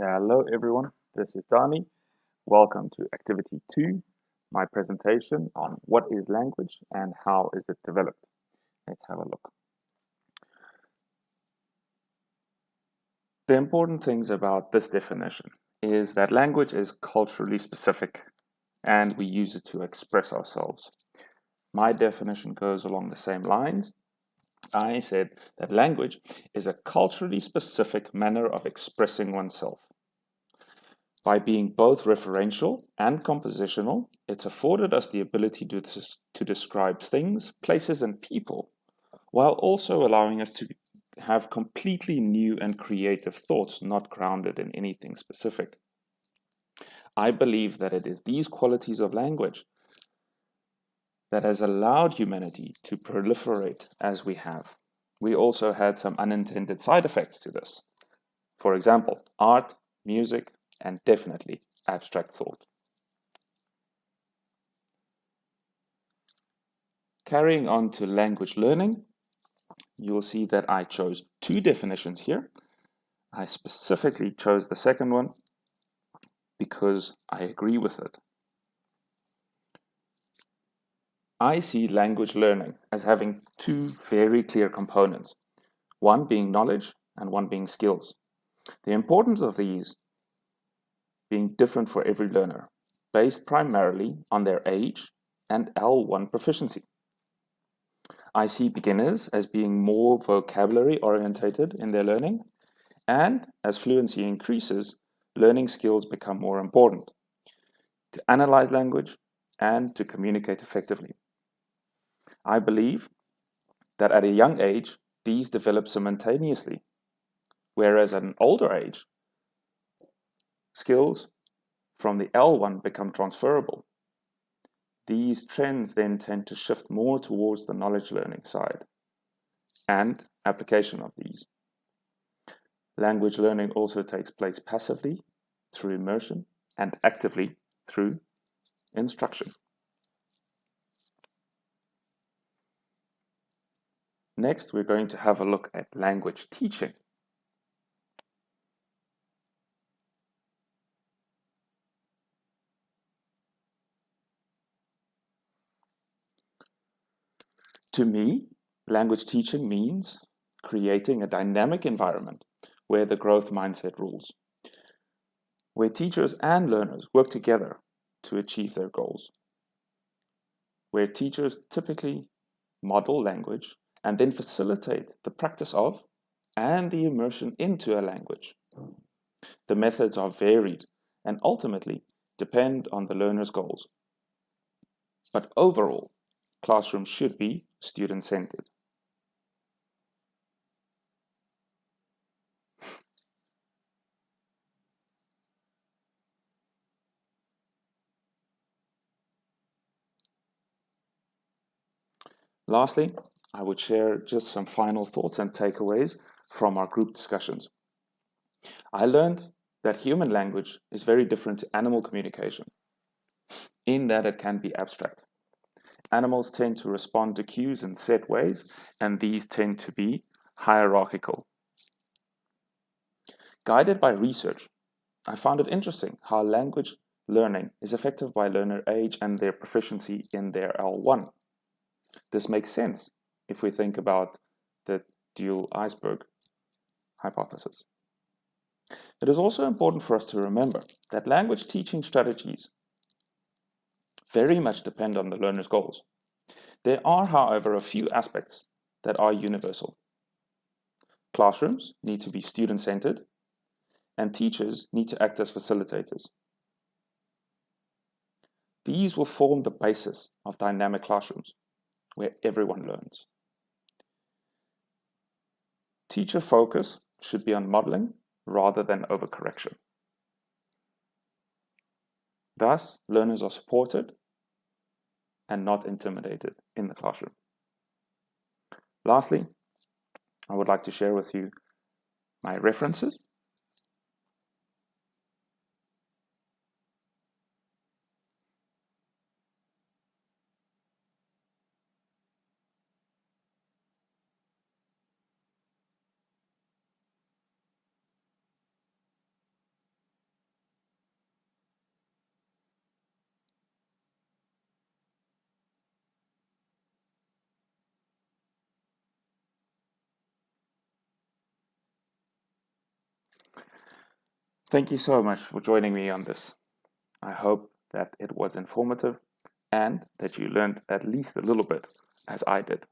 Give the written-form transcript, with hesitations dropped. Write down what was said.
Hello everyone, this is Dani. Welcome to Activity 2, my presentation on what is language and how is it developed. Let's have a look. The important things about this definition is that language is culturally specific and we use it to express ourselves. My definition goes along the same lines. I said that language is a culturally specific manner of expressing oneself. By being both referential and compositional, it's afforded us the ability to describe things, places, and people, while also allowing us to have completely new and creative thoughts not grounded in anything specific. I believe that it is these qualities of language that has allowed humanity to proliferate as we have. We also had some unintended side effects to this. For example, art, music, and definitely abstract thought. Carrying on to language learning, you will see that I chose two definitions here. I specifically chose the second one because I agree with it. I see language learning as having two very clear components, one being knowledge and one being skills. The importance of these being different for every learner, based primarily on their age and L1 proficiency. I see beginners as being more vocabulary orientated in their learning, and as fluency increases, learning skills become more important to analyze language and to communicate effectively. I believe that at a young age, these develop simultaneously, whereas at an older age, skills from the L1 become transferable. These trends then tend to shift more towards the knowledge learning side and application of these. Language learning also takes place passively through immersion and actively through instruction. Next, we're going to have a look at language teaching. To me, language teaching means creating a dynamic environment where the growth mindset rules, where teachers and learners work together to achieve their goals, where teachers typically model language and then facilitate the practice of and the immersion into a language. The methods are varied and ultimately depend on the learner's goals. But overall, classrooms should be student-centered. Lastly, I would share just some final thoughts and takeaways from our group discussions. I learned that human language is very different to animal communication, in that it can be abstract. Animals tend to respond to cues in set ways, and these tend to be hierarchical. Guided by research, I found it interesting how language learning is affected by learner age and their proficiency in their L1. This makes sense if we think about the dual iceberg hypothesis. It is also important for us to remember that language teaching strategies very much depend on the learner's goals. There are, however, a few aspects that are universal. Classrooms need to be student-centered, and teachers need to act as facilitators. These will form the basis of dynamic classrooms, where everyone learns. Teacher focus should be on modeling rather than overcorrection. Thus, learners are supported and not intimidated in the classroom. Lastly, I would like to share with you my references. Thank you so much for joining me on this. I hope that it was informative and that you learned at least a little bit, as I did.